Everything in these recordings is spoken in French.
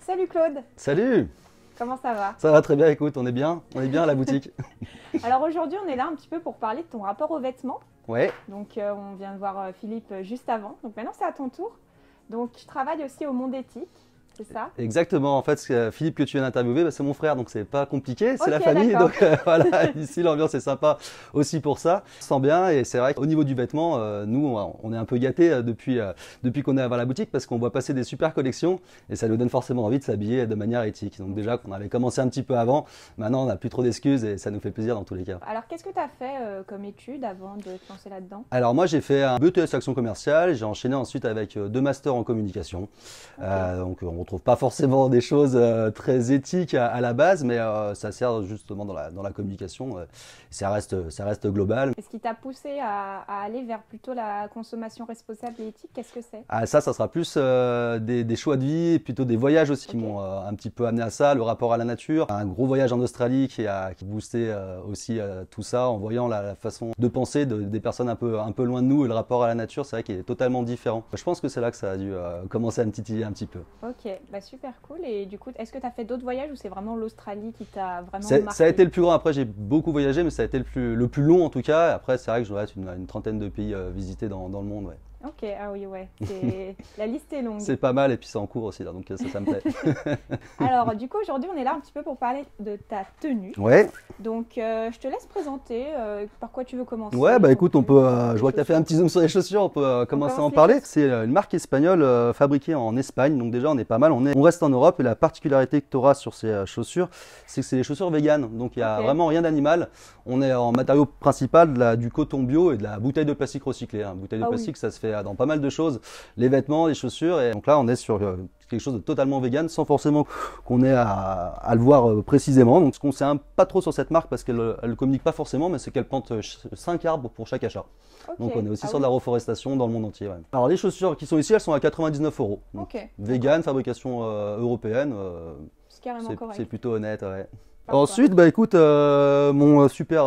Salut Claude, Salut! comment ça va? Ça va très bien, écoute, on est bien à la boutique. Alors aujourd'hui on est là un petit peu pour parler de ton rapport aux vêtements. Ouais, Donc on vient de voir Philippe juste avant, donc maintenant c'est à ton tour. Donc tu travailles aussi au Monde Éthique, c'est ça? exactement. En fait, Philippe que tu viens d'interviewer, bah, c'est mon frère, donc c'est pas compliqué, c'est la Ok, famille. d'accord. Donc voilà, ici l'ambiance est sympa aussi pour ça. On se sent bien et c'est vrai qu'au niveau du vêtement, nous on est un peu gâtés depuis qu'on est à la boutique parce qu'on voit passer des super collections et ça nous donne forcément envie de s'habiller de manière éthique. Donc déjà qu'on avait commencé un petit peu avant, maintenant on n'a plus trop d'excuses et ça nous fait plaisir dans tous les cas. Alors qu'est-ce que tu as fait comme étude avant de te lancer là-dedans? Alors moi j'ai fait un BTS Action Commerciale, j'ai enchaîné ensuite avec 2 masters en communication. Donc on retrouve pas forcément des choses très éthiques à la base, mais ça sert justement dans la communication. Ça reste global. Et ce qui t'a poussé à aller vers plutôt la consommation responsable et éthique, qu'est-ce que c'est? Ah, ça sera plus des choix de vie, et plutôt des voyages aussi qui m'ont un petit peu amené à ça, le rapport à la nature. Un gros voyage en Australie qui boosté aussi tout ça en voyant la façon de penser des personnes un peu loin de nous et le rapport à la nature, c'est vrai qu'il est totalement différent. Je pense que c'est là que ça a dû commencer à me titiller un petit peu. Ok, bah super cool. Et du coup, est-ce que tu as fait d'autres voyages ou c'est vraiment l'Australie qui t'a vraiment Ça a marqué? été le plus grand. Après, j'ai beaucoup voyagé, mais ça a été le plus long en tout cas. Après, c'est vrai que je dois être une trentaine de pays visités dans le monde. Ouais. Ok, ah oui, ouais, la liste est longue. C'est pas mal et puis c'est en cours aussi là, donc ça me plaît. Alors, du coup, aujourd'hui, on est là un petit peu pour parler de ta tenue. Ouais. Donc, je te laisse présenter par quoi tu veux commencer. Ouais, bah écoute, on peut. Les Je vois que tu as fait un petit zoom sur les chaussures, on peut commencer à en commence les parler. chaussures. C'est une marque espagnole fabriquée en Espagne, donc déjà on est pas mal. On reste en Europe et la particularité que tu auras sur ces chaussures, c'est que c'est des chaussures véganes, donc il n'y a Ok. vraiment rien d'animal. On est en matériau principal du coton bio et de la bouteille de plastique recyclée. Bouteille de Ah oui. plastique, ça se fait dans pas mal de choses, les vêtements, les chaussures, et donc là on est sur quelque chose de totalement vegan sans forcément qu'on ait à le voir précisément. Donc ce qu'on sait pas trop sur cette marque parce qu'elle ne communique pas forcément, mais c'est qu'elle plante 5 arbres pour chaque achat. Ok. Donc on est aussi Ah sur oui. de la reforestation dans le monde entier. Ouais. Alors les chaussures qui sont ici, elles sont à 99 €. Donc Ok. vegan, fabrication européenne, C'est carrément c'est correct. plutôt honnête. Ouais. Parfois. Ensuite, bah écoute, mon super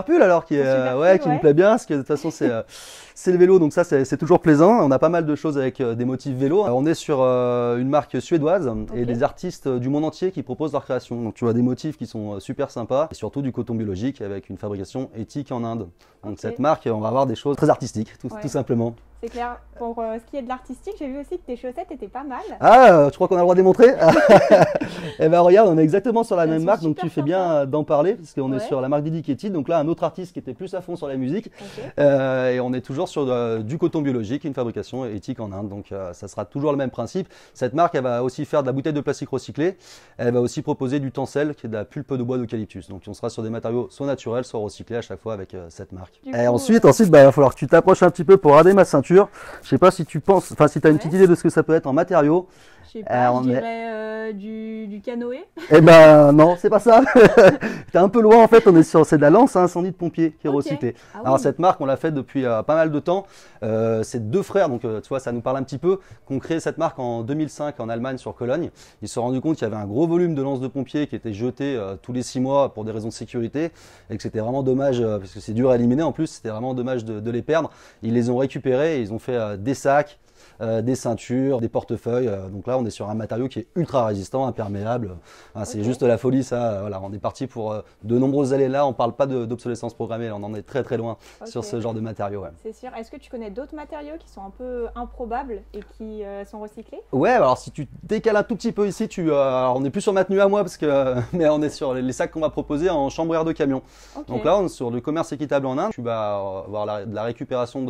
pull alors qui Ton super ouais, pull, qui ouais. me plaît bien, parce que de toute façon c'est le vélo, donc ça c'est toujours plaisant. On a pas mal de choses avec des motifs vélo. On est sur une marque suédoise et Ok. des artistes du monde entier qui proposent leur création. Donc tu vois des motifs qui sont super sympas et surtout du coton biologique avec une fabrication éthique en Inde. Donc Ok. cette marque, on va avoir des choses très artistiques, Ouais. tout simplement. C'est clair. Pour ce qui est de l'artistique, j'ai vu aussi que tes chaussettes étaient pas mal. Ah, tu crois qu'on a le droit de les montrer? Eh ben regarde, on est exactement sur la Elles même sont marque, donc super tu fais sympas. bien d'en parler, parce qu'on est Ouais. sur la marque Dedicated, donc là un autre artiste qui était plus à fond sur la musique, Ok. et on est toujours sur du coton biologique, une fabrication éthique en Inde, donc ça sera toujours le même principe. Cette marque, elle va aussi faire de la bouteille de plastique recyclée, elle va aussi proposer du tencel, qui est de la pulpe de bois d'eucalyptus, donc on sera sur des matériaux soit naturels, soit recyclés à chaque fois avec cette marque. Du Et coup, ensuite, bah, il va falloir que tu t'approches un petit peu pour rader ma ceinture. Je sais pas si tu penses, enfin si tu as une Ouais. petite idée de ce que ça peut être en matériaux. Je sais pas, on je est- dirais du canoë. Eh ben non, c'est pas ça. T'es un peu loin en fait. C'est de la lance à incendie de pompier qui est Ok. recyclée. Ah Alors oui. cette marque, on l'a faite depuis pas mal de temps. C'est 2 frères, donc tu vois, ça nous parle un petit peu. Qu'on créé cette marque en 2005 en Allemagne sur Cologne. Ils se sont rendus compte qu'il y avait un gros volume de lances de pompiers qui étaient jetées tous les 6 mois pour des raisons de sécurité et que c'était vraiment dommage parce que c'est dur à éliminer. En plus, c'était vraiment dommage de les perdre. Ils les ont récupérés et ils ont fait des sacs. Des ceintures, des portefeuilles. Donc là, on est sur un matériau qui est ultra résistant, imperméable. C'est Ok. juste la folie, ça. Voilà, on est parti pour de nombreuses années là. On parle pas d'obsolescence programmée. Là, on en est très très loin Ok. sur ce genre de matériaux. Ouais. C'est sûr. Est-ce que tu connais d'autres matériaux qui sont un peu improbables et qui sont recyclés? Ouais, alors si tu décales un tout petit peu ici, alors, on est plus sur ma tenue à moi parce que, mais on est sur les sacs qu'on va proposer en chambrière de camion. Ok. Donc là, on est sur le commerce équitable en Inde. Tu vas avoir de la récupération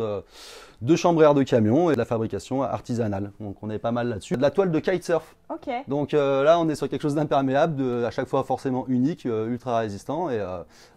de chambrières de camion et de la fabrication artisanale. Donc on est pas mal là-dessus. De la toile de kitesurf. Ok. Donc là, on est sur quelque chose d'imperméable, à chaque fois forcément unique, ultra résistant. Et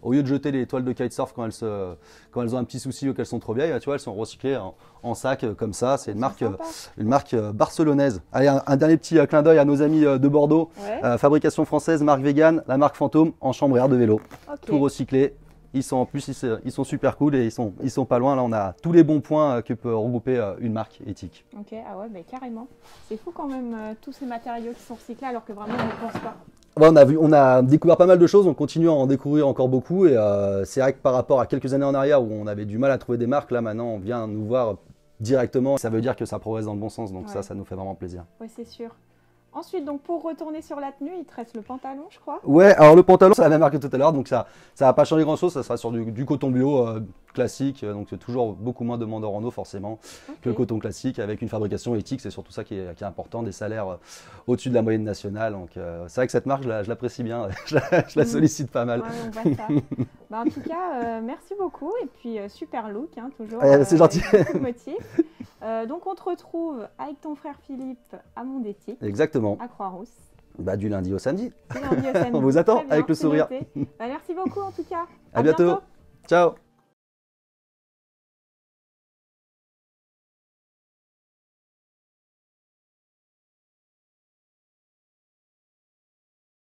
au lieu de jeter les toiles de kitesurf quand elles ont un petit souci ou qu'elles sont trop vieilles, tu vois, elles sont recyclées en sac comme ça. C'est Sympa. une marque barcelonaise. Allez, un dernier petit clin d'œil à nos amis de Bordeaux. Ouais. Fabrication française, marque vegan, la marque Fantôme en chambrière de vélo. Ok. Tout recyclé. Ils sont en plus, ils sont super cool et ils sont pas loin. Là, on a tous les bons points que peut regrouper une marque éthique. Ok. Ah ouais, mais carrément. C'est fou quand même tous ces matériaux qui sont recyclés alors que vraiment on ne pense pas. Ouais, on a découvert pas mal de choses, on continue à en découvrir encore beaucoup et c'est vrai que par rapport à quelques années en arrière où on avait du mal à trouver des marques, là maintenant on vient nous voir directement. Ça veut dire que ça progresse dans le bon sens, donc Ouais. ça nous fait vraiment plaisir. Oui, c'est sûr. Ensuite, donc pour retourner sur la tenue, il te reste le pantalon, je crois. Ouais, alors le pantalon, c'est la même marque que tout à l'heure, donc ça va pas changer grand-chose, ça sera sur du coton bio classique, donc c'est toujours beaucoup moins demandeur en eau forcément que le coton classique, avec une fabrication éthique, c'est surtout ça qui est important, des salaires au-dessus de la moyenne nationale. Donc c'est vrai que cette marque, je l'apprécie bien, je la sollicite pas mal. Ouais, on voit ça. Bah, en tout cas, merci beaucoup et puis super look, hein, toujours. C'est gentil. Avec beaucoup de motifs. Donc on te retrouve avec ton frère Philippe à Mondétique, Exactement. à Croix-Rousse. Bah, du lundi au samedi. Du lundi au samedi. On vous attend Très bien, avec le c'est sourire. noté. Bah, merci beaucoup en tout cas. À bientôt. Ciao.